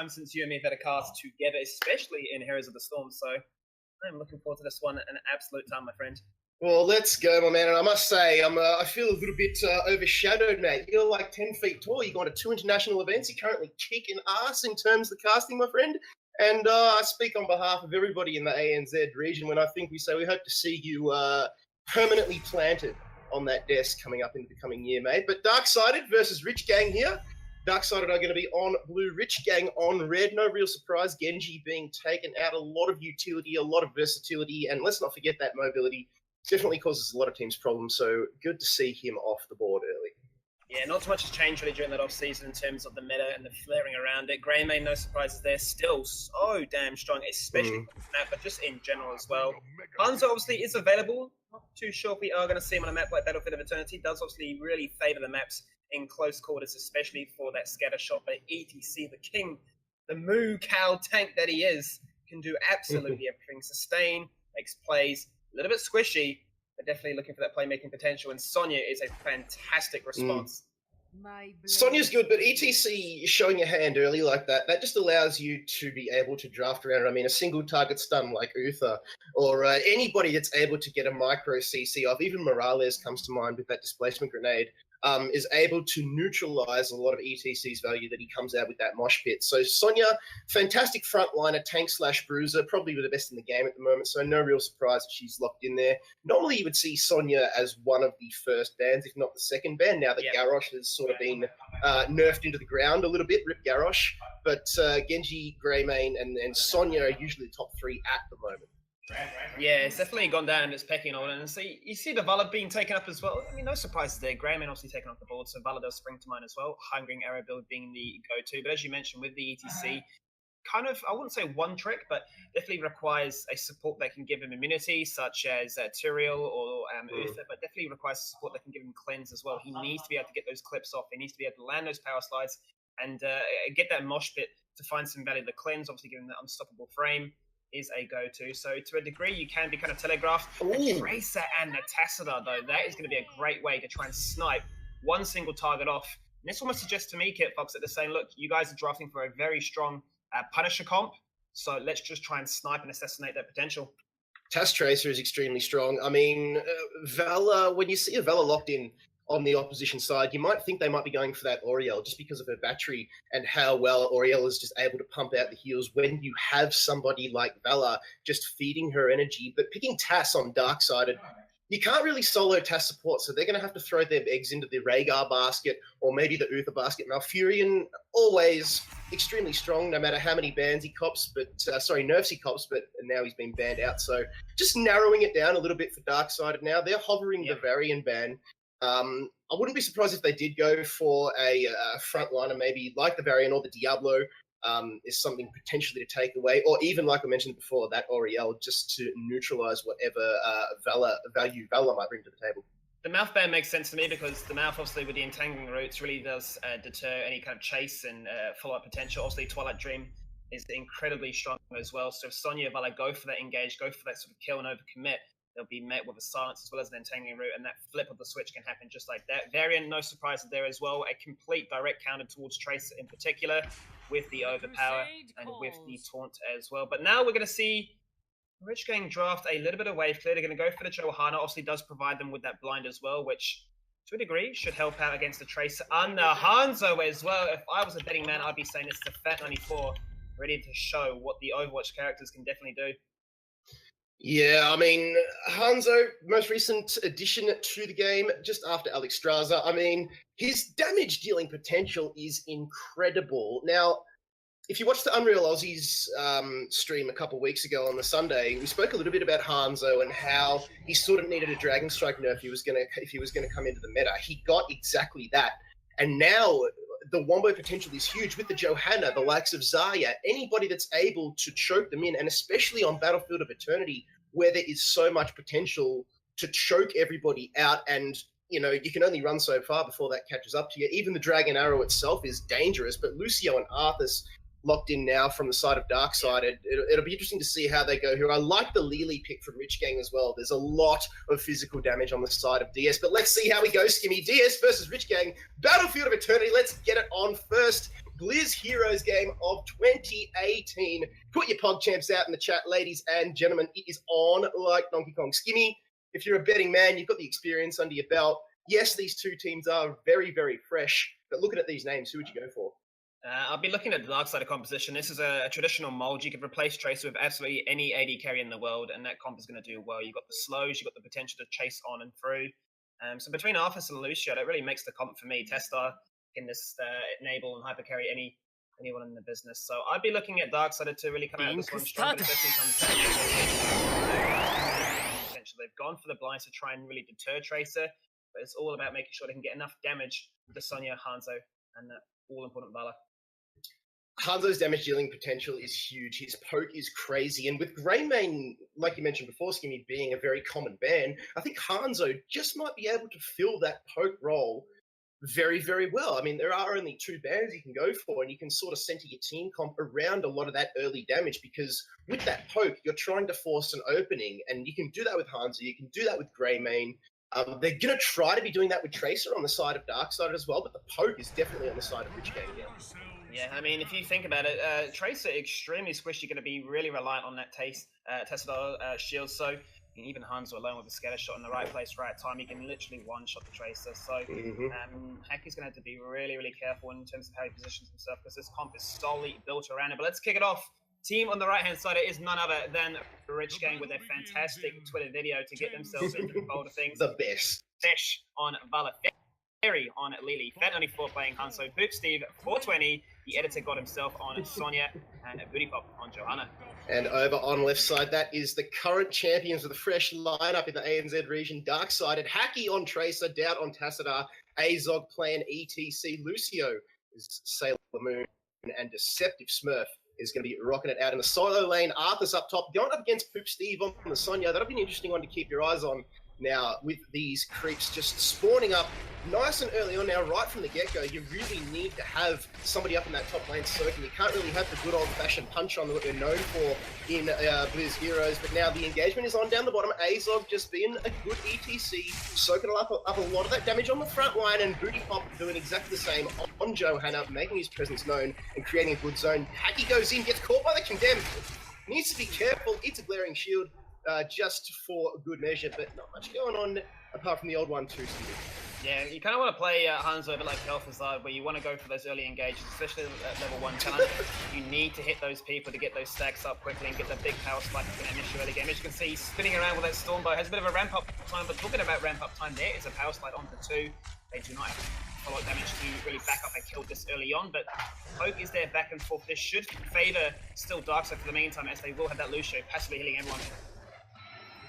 time since you and me have had a cast together, especially in Heroes of the Storm. So I'm looking forward to this one an absolute time, my friend. Well, let's go, my man. And I must say, I feel a little bit overshadowed, mate. You're like 10 feet tall. You've gone to 2 international events. You're currently kicking ass in terms of the casting, my friend. And I speak on behalf of everybody in the ANZ region when I think we say we hope to see you permanently planted on that desk coming up into the coming year, mate. But Darksided versus Rich Gang here. Darksided are going to be on blue, Rich Gang on red. No real surprise. Genji being taken out. A lot of utility, a lot of versatility, and let's not forget that mobility. Definitely causes a lot of teams problems, so good to see him off the board early. Yeah, not too much has changed really during that off-season in terms of the meta and the flaring around it. Greymane, no surprises there, still so damn strong, especially for the map, but just in general as well. Hanzo obviously is available. Not too sure if we are going to see him on a map like Battlefield of Eternity. Does obviously really favour the maps in close quarters, especially for that scatter shot. But ETC, the king, the moo cow tank that he is, can do absolutely everything. Sustain, makes plays, a little bit squishy, but definitely looking for that playmaking potential. And Sonya is a fantastic response. Sonya's good, but ETC showing your hand early like that just allows you to be able to draft around. I mean, a single target stun like Uther, or anybody that's able to get a micro CC off, even Morales comes to mind with that displacement grenade, is able to neutralize a lot of ETC's value that he comes out with that mosh pit. So Sonya, fantastic frontliner, tank / bruiser, probably the best in the game at the moment, so no real surprise that she's locked in there. Normally you would see Sonya as one of the first bans, if not the second ban, now that Garrosh has sort of been nerfed into the ground a little bit, rip Garrosh, but Genji, Greymane, and Sonya are usually the top 3 at the moment. Yeah, it's definitely gone down in its pecking order. And so you see the Vala being taken up as well. I mean, no surprises there. Greymane obviously taken off the board, so Vala does spring to mind as well. Hungering Arrow build being the go-to. But as you mentioned, with the ETC, kind of, I wouldn't say one trick, but definitely requires a support that can give him immunity, such as Tyrael or Uther, but definitely requires support that can give him cleanse as well. He needs to be able to get those clips off. He needs to be able to land those power slides and get that mosh pit to find some value. The cleanse, obviously giving that unstoppable frame, is a go-to. So to a degree, you can be kind of telegraphed. The Tracer and the Tacita, though, that is going to be a great way to try and snipe one single target off. And this almost suggests to me, Kit Fox, that they're saying, look, you guys are drafting for a very strong Punisher comp, so let's just try and snipe and assassinate that potential. Task Tracer is extremely strong. I mean, Vala, when you see a Vala locked in on the opposition side, you might think they might be going for that Oriel just because of her battery and how well Oriel is just able to pump out the heals when you have somebody like Vala just feeding her energy. But picking Tass on Darksided, you can't really solo Tass support, so they're going to have to throw their eggs into the Rhaegar basket or maybe the Uther basket. Malfurion, always extremely strong no matter how many bans he cops, nerfs he cops, but now he's been banned out. So just narrowing it down a little bit for Darksided now. They're hovering the Varian ban. I wouldn't be surprised if they did go for a frontliner, maybe like the Varian or the Diablo, is something potentially to take away, or even, like I mentioned before, that Oriel, just to neutralize whatever value Vala might bring to the table. The mouth ban makes sense to me because the mouth, obviously, with the entangling roots, really does deter any kind of chase and follow-up potential. Obviously, Twilight Dream is incredibly strong as well. So if Sonya and Vala go for that engage, go for that sort of kill and overcommit, they'll be met with a silence as well as an entangling root, and that flip of the switch can happen just like that. Variant, no surprises there as well. A complete direct counter towards Tracer in particular, with the overpower and with the taunt as well. But now we're going to see Rich Gang draft a little bit of wave clear. They're going to go for the Johanna. Obviously does provide them with that blind as well, which to a degree should help out against the Tracer and the Hanzo as well. If I was a betting man, I'd be saying this is a Fat 94, ready to show what the Overwatch characters can definitely do. Yeah, I mean, Hanzo, most recent addition to the game, just after Alex Straza. I mean, his damage-dealing potential is incredible. Now, if you watched the Unreal Aussies stream a couple of weeks ago on the Sunday, we spoke a little bit about Hanzo and how he sort of needed a Dragon Strike nerf if he was going to come into the meta. He got exactly that. And now the wombo potential is huge with the Johanna, the likes of Zarya, anybody that's able to choke them in, and especially on Battlefield of Eternity, where there is so much potential to choke everybody out, and you know, you can only run so far before that catches up to you. Even the Dragon Arrow itself is dangerous, but Lucio and Arthas locked in now from the side of Darksided. It'll be interesting to see how they go here. I like the Lily pick from Rich Gang as well. There's a lot of physical damage on the side of DS, but let's see how we go, Skimmy. DS versus Rich Gang, Battlefield of Eternity. Let's get it on first. Blizz Heroes game of 2018. Put your PogChamps out in the chat, ladies and gentlemen. It is on like Donkey Kong. Skinny, if you're a betting man, you've got the experience under your belt. Yes, these two teams are very, very fresh, but looking at these names, who would you go for? I'll be looking at the Darksided composition. This is a traditional mold. You could replace Tracer with absolutely any AD carry in the world, and that comp is going to do well. You've got the slows, you've got the potential to chase on and through. So between Arthas and Lucio, that really makes the comp for me. Testar can just enable and hyper carry anyone in the business. So I'd be looking at Darksided to really come out of this one strong, but especially potential. They've gone for the blinds to try and really deter Tracer, but it's all about making sure they can get enough damage to Sonya, Hanzo, and that all-important Vala. Hanzo's damage dealing potential is huge. His poke is crazy. And with Greymane, like you mentioned before, Skinny, being a very common ban, I think Hanzo just might be able to fill that poke role very, very well. I mean, there are only two bans you can go for, and you can sort of center your team comp around a lot of that early damage, because with that poke, you're trying to force an opening, and you can do that with Hanzo, you can do that with Greymane. They're going to try to be doing that with Tracer on the side of Darksided as well, but the poke is definitely on the side of Rich Gang now. Yeah, I mean, if you think about it, Tracer extremely squishy, going to be really reliant on that Tesla shield. So even Hanzo alone with a scatter shot in the right place, right time, he can literally one-shot the Tracer. So Haki's going to have to be really, really careful in terms of how he positions himself, because this comp is solely built around it. But let's kick it off. Team on the right-hand side is none other than Rich Gang with their fantastic Twitter video to get themselves into the fold of things. The best. Fish on Vala, Ferry on Lily, Fat94 playing Hanzo, Boop Steve 420. The editor got himself on Sonya, and Booty Pop on Johanna. And over on the left side, that is the current champions with a fresh lineup in the ANZ region. Darksided, Hacky on Tracer, Doubt on Tassadar, Azog playing ETC, Lucio is Sailor Moon, and Deceptive Smurf is going to be rocking it out in the solo lane. Arthas up top, going up against Poop Steve on the Sonya. That'll be an interesting one to keep your eyes on. Now, with these creeps just spawning up nice and early on now, right from the get-go, you really need to have somebody up in that top lane soaking. You can't really have the good old-fashioned punch-on that we're known for in Blizz Heroes, but now the engagement is on down the bottom. Azog just being a good ETC, soaking up a lot of that damage on the front line, and Booty Pop doing exactly the same on Johanna, making his presence known and creating a good zone. Hacky goes in, gets caught by the Condemned. Needs to be careful. It's a glaring shield. Just for good measure, but not much going on apart from the old one too, Steve. Yeah, you kind of want to play Hanzo a bit like Kel'Thuzad, where you want to go for those early engages, especially at level 1 talent. You need to hit those people to get those stacks up quickly and get that big power spike in an initial early game. As you can see, he's spinning around with that Stormbow. Has a bit of a ramp up time, but talking about ramp up time, there is a power slide onto 2. They do not have a lot of damage to really back up and kill this early on, but Poke is there back and forth. This should favor still Darkseid for the meantime, as they will have that Lucio passively healing everyone.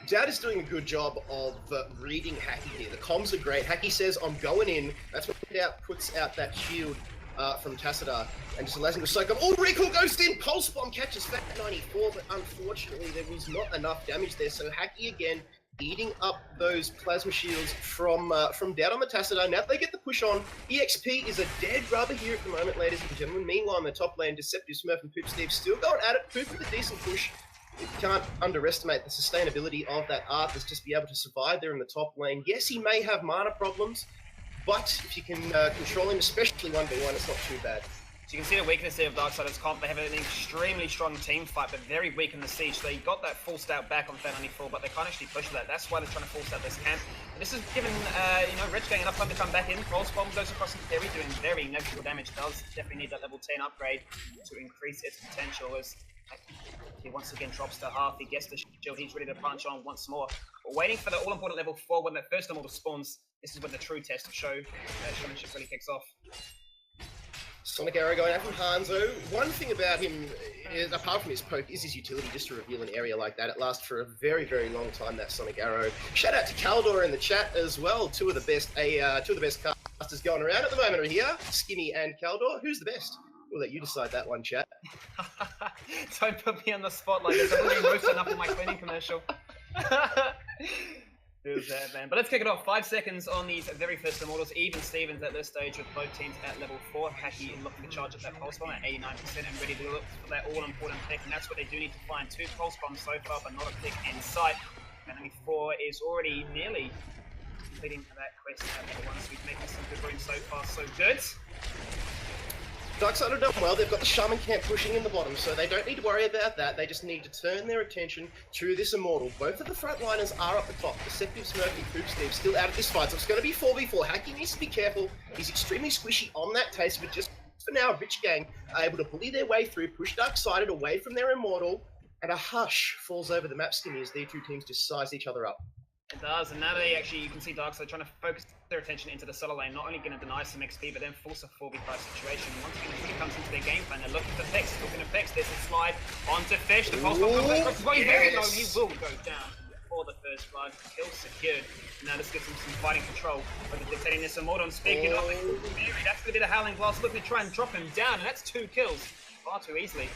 Dad is doing a good job of reading Hacky here. The comms are great. Hacky says, I'm going in. That's when Doubt puts out that shield from Tassadar and just allows him to soak up. Oh, Recall goes in. Pulse Bomb catches Fat94, but unfortunately there was not enough damage there. So Hacky again eating up those plasma shields from Doubt on the Tassadar. Now they get the push on. EXP is a dead rubber here at the moment, ladies and gentlemen. Meanwhile, on the top lane, Deceptive Smurf and Poop Steve still going at it. Poop with a decent push. You can't underestimate the sustainability of that Arthas, just be able to survive there in the top lane. Yes, he may have mana problems, but if you can control him, especially 1v1, it's not too bad. So you can see the weakness here of Darksided's comp. They have an extremely strong team fight, but very weak in the siege. So they got that full stout back on Fat94, but they can't actually push that. That's why they're trying to force out this camp. And this is given, Rich Gang enough time to come back in. Pulse Bomb goes across the carry, doing very negligible damage. Does definitely need that level 10 upgrade to increase its potential. As he once again drops to half, he gets the shield, he's ready to punch on once more. But waiting for the all-important level 4 when that first immortal spawns. This is when the true test of showmanship really kicks off. Sonic Arrow going out from Hanzo. One thing about him, is, apart from his poke, is his utility just to reveal an area like that. It lasts for a very, very long time, that Sonic Arrow. Shout out to Caldor in the chat as well. Two of the best casters going around at the moment are here. Skinny and Caldor. Who's the best? We'll let you decide that one, chat. Don't put me on the spotlight. There's already roast enough in my cleaning commercial. Who's that, man? But let's kick it off. 5 seconds on these very first immortals. Even Stevens at this stage with both teams at level 4. Hacky looking to charge up that pulse bomb at 89% and ready to look for that all-important pick. And that's what they do need to find. 2 pulse bombs so far, but not a pick in sight. And only 4 is already nearly completing that quest at level 1. So he's making some good room so far, so good. Darksided have done well. They've got the Shaman camp pushing in the bottom, so they don't need to worry about that. They just need to turn their attention to this Immortal. Both of the frontliners are up the top. Deceptive, Smurf, and Poop Steve still out of this fight, so it's going to be 4v4. Hacky needs to be careful. He's extremely squishy on that taste, but just for now, Rich Gang are able to bully their way through, push Darksided away from their Immortal, and a hush falls over the map, Skinny, as the two teams just size each other up. It does, and now they actually, you can see Darksided trying to focus their attention into the solo lane, not only going to deny some XP, but then force a 4v5 situation. Once again, it really comes into their game plan. They're looking for Fix, there's a slide onto Fish, the pulse bomb comes across, he's very low, he will go down for the first blood, kill secured. Now this gives him some fighting control, but they're dictating this Immortal, and speaking of it, that's going to be the Howling Blast, looking to try and drop him down, and that's 2 kills, far too easily.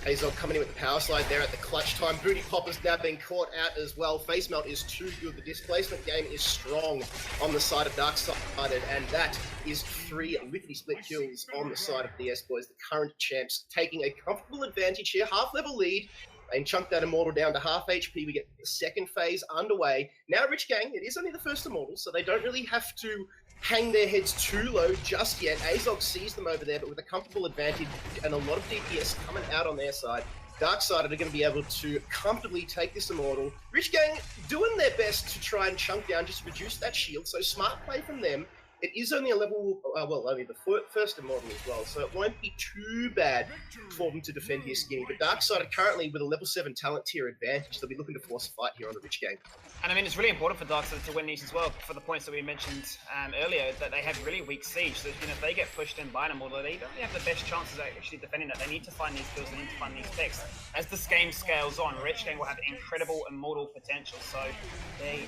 Azog coming in with the power slide there at the clutch time. Booty Popper's now being caught out as well. Face Melt is too good. The displacement game is strong on the side of Darksided, and that is 3 lickety-split kills on the side of the S-Boys. The current champs taking a comfortable advantage here. Half-level lead. And chunk that Immortal down to half HP. We get the second phase underway. Now, Rich Gang, it is only the first Immortal, so they don't really have to hang their heads too low just yet. Azog sees them over there, but with a comfortable advantage and a lot of DPS coming out on their side, Darksided are going to be able to comfortably take this Immortal. Rich Gang doing their best to try and chunk down, just reduce that shield, so smart play from them. It is only a level, well, only the first Immortal as well, so it won't be too bad for them to defend here, Skinny. But Darksided currently with a level 7 talent tier advantage, they'll be looking to force a fight here on the Rich Gang. And I mean, it's really important for Darksided to win these as well, for the points that we mentioned earlier, that they have really weak siege. So if they get pushed in by an Immortal, they don't really have the best chances of actually defending that. They need to find these kills, they need to find these picks. As this game scales on, Rich Gang will have incredible Immortal potential, so they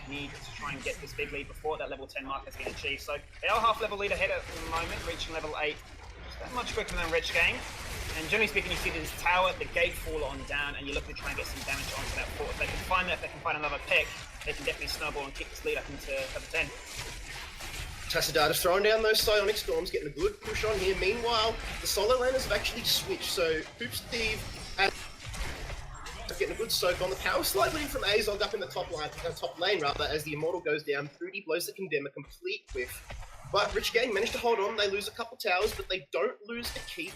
need to try and get this big lead before that level 10 mark has been achieved. So they are half-level lead ahead at the moment, reaching level 8. Just that much quicker than Rich Gang. And generally speaking, you see this tower, the gate fall on down, and you're looking to try and get some damage onto that fort. If they can find that, if they can find another pick, they can definitely snowball and kick this lead up into level 10. Tassadata's throwing down those Psionic Storms, getting a good push on here. Meanwhile, the solo laners have actually switched, so Poop Steve and getting a good soak on the power slide leading from Azog up in the top lane rather, as the Immortal goes down. Fruity blows the Condemn, a complete whiff. But Rich Gang managed to hold on. They lose a couple towers, but they don't lose a keep.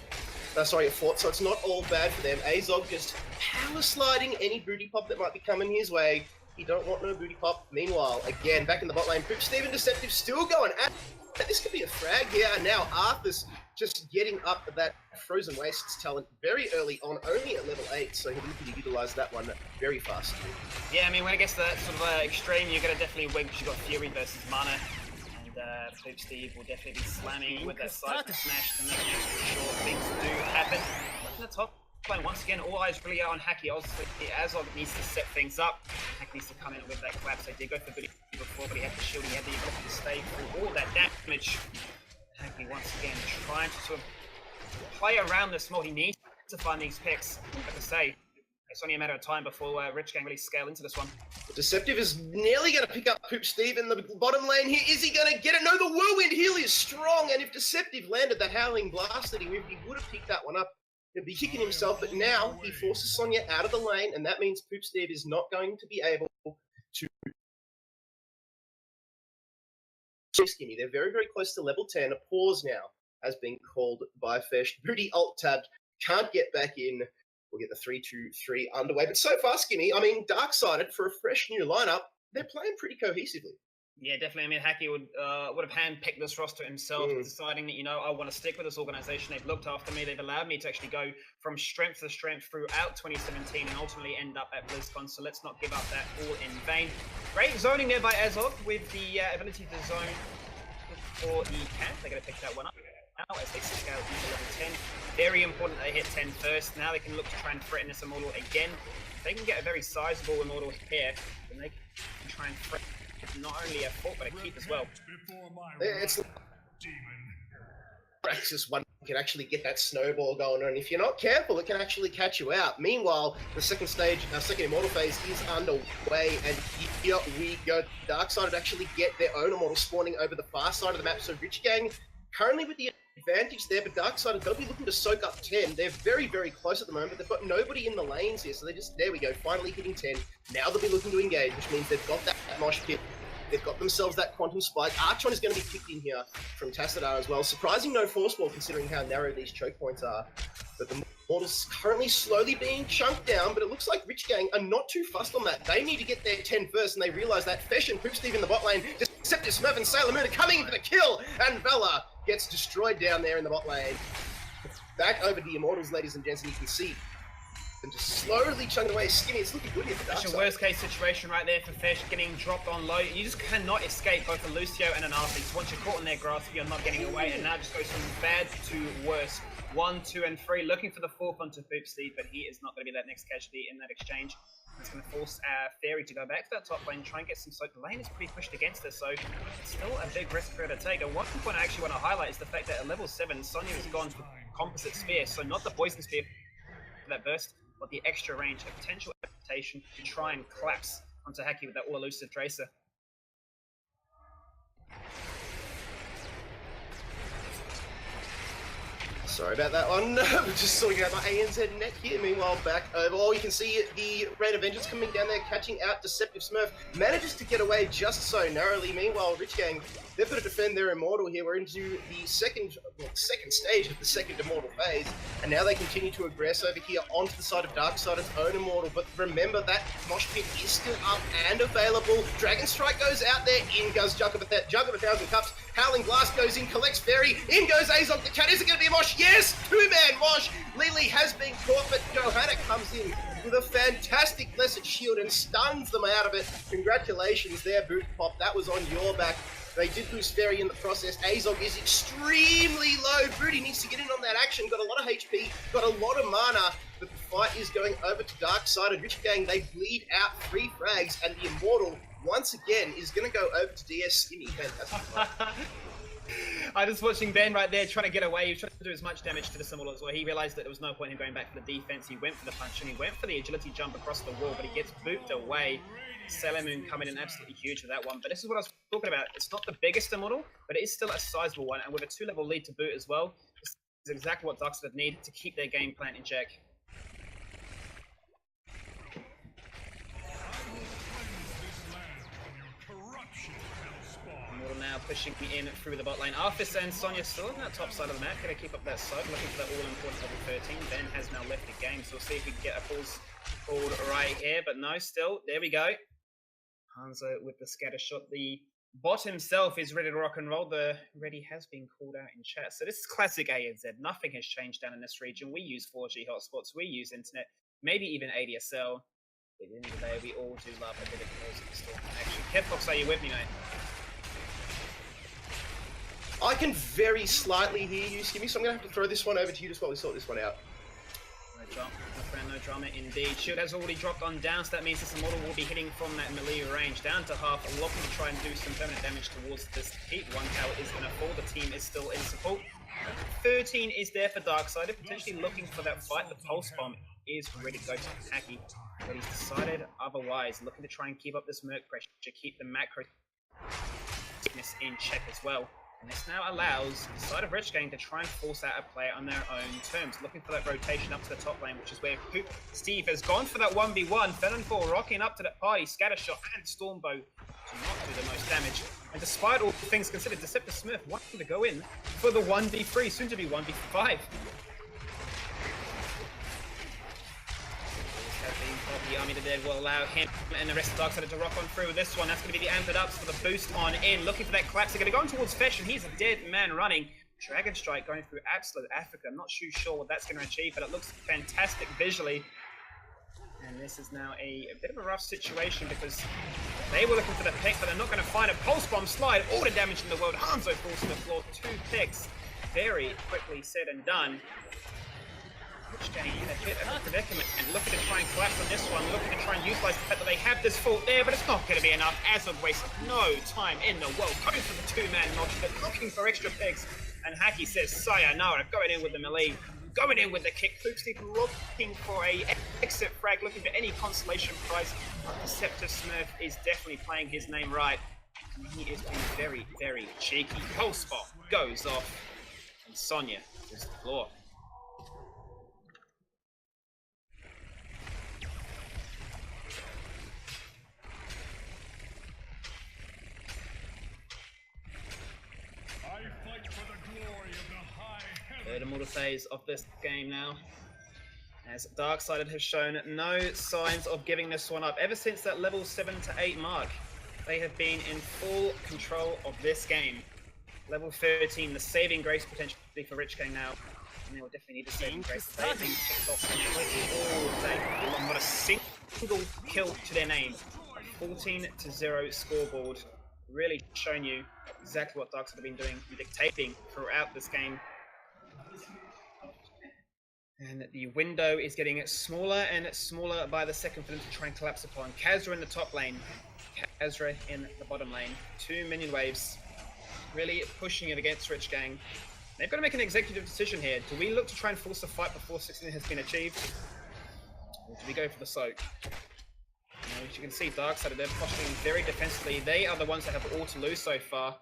A fort, so it's not all bad for them. Azog just power sliding any booty pop that might be coming his way. He don't want no booty pop. Meanwhile, again, back in the bot lane, Poop Steve and Deceptive still going at it. This could be a frag here. And now Arthur's just getting up that Frozen Wastes talent very early on, only at level 8, so he'll need to utilize that one very fast. Yeah, I mean, when it gets to that sort of extreme, you're going to definitely win because you've got Fury versus Mana. Poop Steve will definitely be slamming with that side smash to make sure things do happen. In the top lane, once again, all eyes really are on Hacky. Obviously, Azog needs to set things up. Hacky needs to come in with that collapse. They did go for Booty before, but he had the shield, he had the ability to stay through all that damage. Hacky once again trying to sort of play around this more. He needs to find these picks. Like I say, it's only a matter of time before Rich Gang really scale into this one. Deceptive is nearly going to pick up Poop Steve in the bottom lane here. Is he going to get it? No, the Whirlwind Heal is strong, and if Deceptive landed that Howling Blast that he would have picked that one up. He'll be kicking himself, but now he forces Sonya out of the lane, and that means Poop Steve is not going to be able to... Skinny. They're very, very close to level 10. A pause now has been called by Fesh. Booty alt-tabbed, can't get back in. We'll get the 3-2-3 underway. But so far, Skinny, I mean, Darksided, for a fresh new lineup, they're playing pretty cohesively. Yeah, definitely. I mean, Hacky would have handpicked this roster himself, deciding that, I want to stick with this organization. They've looked after me. They've allowed me to actually go from strength to strength throughout 2017 and ultimately end up at BlizzCon. So let's not give up that all in vain. Great zoning there by Azog with the ability to zone for the camp. They're going to pick that one up now as they scale into level 10. Very important they hit 10 first. Now they can look to try and threaten this Immortal again. If they can get a very sizable Immortal here, then they can try and threaten not only a fort, but a keep as well. It's Praxis one can actually get that snowball going on. If you're not careful, it can actually catch you out. Meanwhile, the second Immortal phase is underway, and here we go. Darksided actually get their own Immortal spawning over the far side of the map. So Rich Gang currently with the advantage there, but Darksided, they'll be looking to soak up 10. They're very, very close at the moment. They've got nobody in the lanes here, so they just, there we go, finally hitting 10. Now they'll be looking to engage, which means they've got that mosh pit They've got themselves that Quantum Spike. Archon is going to be kicked in here from Tassadar as well. Surprising no Force Ball considering how narrow these choke points are. But the Mortals currently slowly being chunked down, but it looks like Rich Gang are not too fussed on that. They need to get their 10 first, and they realise that Fesh and Poop Steve in the bot lane, Deceptive Smurf and Sailor Moon are coming for the kill, and Vela gets destroyed down there in the bot lane. Back over to the Immortals, ladies and gents, and you can see them just slowly chunking away. Skinny, it's looking good here for Darksided. That's your worst case situation right there for Fesh, getting dropped on low. You just cannot escape both a Lucio and an Arthur. Once you're caught in their grasp, you're not getting away, and now it just goes from bad to worse. 1, 2, and 3, looking for the fourth onto Poop Steve, but he is not going to be that next casualty in that exchange. It's going to force Fairy to go back to that top lane, try and get some soak. The lane is pretty pushed against her, so it's still a big risk for her to take. And one point I actually want to highlight is the fact that at level 7, Sonya has gone for Composite Spear, so not the Poison Spear for that burst, but the extra range of potential adaptation to try and collapse onto Haki with that all-elusive Tracer. Sorry about that one. We're just sorting out my ANZ net here. Meanwhile, back over. Oh, you can see the Rain of Vengeance coming down there, catching out Deceptive Smurf. Manages to get away just so narrowly. Meanwhile, Rich Gang, they've got to defend their Immortal here. We're into the second stage of the second Immortal phase. And now they continue to aggress over here onto the side of Darkside's own Immortal. But remember, that Mosh Pit is still up and available. Dragon Strike goes out there. In goes Jug of a Thousand Cups. Howling Blast goes in, collects Fairy. In goes Azog the Cat. Is it going to be a Mosh? Yes! Two-man Mosh. Lily has been caught, but Johanna comes in with a fantastic Blessed Shield and stuns them out of it. Congratulations there, Boot Pop. That was on your back. They did lose Fairy in the process. Azog is extremely low. Broody needs to get in on that action. Got a lot of HP, got a lot of mana, but the fight is going over to Darksided. Rich Gang, they bleed out 3 frags, and the Immortal, once again, is going to go over to DS Skinny. Fantastic. I was watching Ben right there trying to get away. He was trying to do as much damage to the Symbol as well. He realized that there was no point in going back for the defense. He went for the punch and he went for the agility jump across the wall, but he gets booped away. Sailor Moon coming in absolutely huge for that one. But this is what I was talking about. It's not the biggest Immortal, but it is still a sizable one. And with a 2-level lead to boot as well, this is exactly what Darksided need to keep their game plan in check. Now pushing me in through the bot lane. Arthas and Sonya still on that top side of the map. Gonna keep up that soak, looking for that all-important level 13. Ben has now left the game, so we'll see if we can get a pulse called right here. But no, still, there we go. Hanzo with the scatter shot. The bot himself is ready to rock and roll. The ready has been called out in chat. So this is classic ANZ. Nothing has changed down in this region. We use 4G hotspots. We use internet, maybe even ADSL. At the end of the day, we all do love a bit of noise in the storm connection. Kevfox, are you with me, mate? I can very slightly hear you, Skimmy, so I'm going to have to throw this one over to you just while we sort this one out. No drama, my friend, no drama indeed. Shield has already dropped on down, so that means this Immortal will be hitting from that melee range down to half, looking to try and do some permanent damage towards this heat. One tower is going to fall, the team is still in support. 13 is there for Darksided, potentially looking for that fight. The Pulse Bomb is ready to go to Haki, but he's decided otherwise, looking to try and keep up this Merc pressure, keep the macro sickness in check as well. And this now allows the side of Rich Gang to try and force out a player on their own terms, looking for that rotation up to the top lane, which is where Poop Steve has gone for that 1v1. Felon4 rocking up to that party, Scattershot and Stormbow do not do the most damage. And despite all things considered, Deceptive Smurf wanting to go in for the 1v3, soon to be 1v5. The Army of the Dead will allow him and the rest of Darksided to rock on through with this one. That's going to be the Amped Ups for the boost on in. Looking for that collapse. They're going to go in towards Fesh, and he's a dead man running. Dragon Strike going through absolute Africa. I'm not too sure what that's going to achieve, but it looks fantastic visually. And this is now a bit of a rough situation because they were looking for the pick, but they're not going to find a Pulse Bomb slide. All the damage in the world. Hanzo falls to the floor. 2 picks. Very quickly said and done. Rich Gang in a bit of a predicament and looking to try and collapse on this one, looking to try and utilize the fact that they have this fault there, but it's not going to be enough. Azog wastes no time in the world, going for the 2-man notch, but looking for extra picks. And Haki says, sayonara, going in with the melee, going in with the kick. Poop Steve looking for a exit frag, looking for any consolation prize. Deceptive Smurf is definitely playing his name right. And he is being very, very cheeky. Pulse Bomb goes off, and Sonya is the floor. the Immortal phase of this game now, as Darksided has shown no signs of giving this one up. Ever since that level 7 to 8 mark, they have been in full control of this game. Level 13, the saving grace potentially for Rich Gang now. And they will definitely need a saving grace. They've been kicked off completely all day. Not a single kill to their name. A 14-0 scoreboard. Really showing you exactly what Darksided have been doing, dictating throughout this game. And the window is getting smaller and smaller by the second for them to try and collapse upon. Kazra in the top lane, Kazra in the bottom lane. 2 minion waves, really pushing it against Rich Gang. They've got to make an executive decision here. Do we look to try and force a fight before 16 has been achieved? Or do we go for the soak? As you can see, Darksided, they're posturing very defensively. They are the ones that have all to lose so far.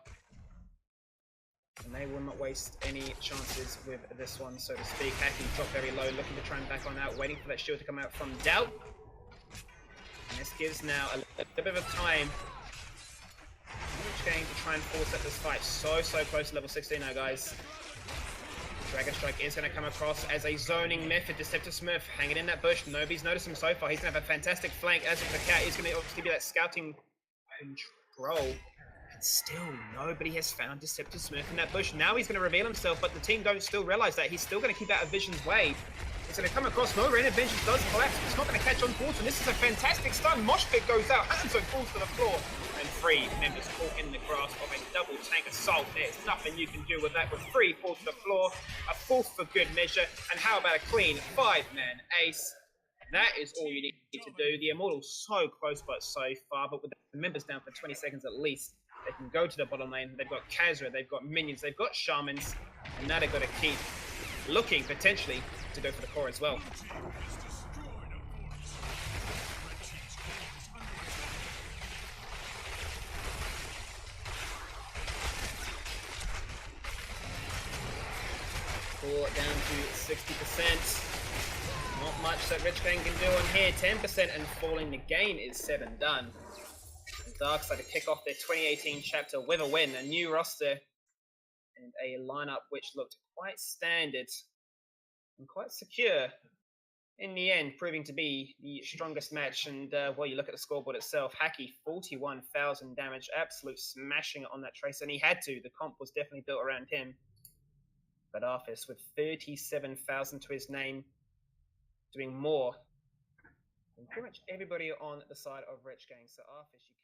And they will not waste any chances with this one, so to speak. Hacky dropped very low, looking to try and back on out, waiting for that shield to come out from Doubt. And this gives now a bit of time Rich Gang to try and force up this fight. So close to level 16 now, guys. Dragon Strike is going to come across as a zoning method. Deceptive Smurf hanging in that bush. Nobody's noticed him so far. He's going to have a fantastic flank. As for the cat, he's going to obviously be that scouting control. And still, nobody has found Deceptive Smurf in that bush. Now he's going to reveal himself, but the team don't still realize that. He's still going to keep out of Vision's way. He's going to come across. No, Rain of Vengeance does collapse. But it's not going to catch on Force, and this is a fantastic stun. Moshpit goes out. Hanzo falls to the floor. And 3 members caught in the grasp of a double tank assault. There's nothing you can do with that. With 3 falls to the floor, a 4th for good measure, and how about a clean 5-man ace? That is all you need to do. The Immortals so close but so far, but with the members down for 20 seconds at least, they can go to the bottom lane. They've got Kazra, they've got minions, they've got shamans, and now they've got to keep looking potentially to go for the core as well. Down to 60%. Not much that Rich Gang can do on here. 10% and falling. The game is 7 done. And Darksided to kick off their 2018 chapter with a win. A new roster and a lineup which looked quite standard and quite secure. In the end, proving to be the strongest match. And well, you look at the scoreboard itself. Hacky, 41,000 damage. Absolute smashing on that Tracer. And he had to. The comp was definitely built around him. But Arthas, with 37,000 to his name, doing more than pretty much everybody on the side of Rich Gang. So Arthas, you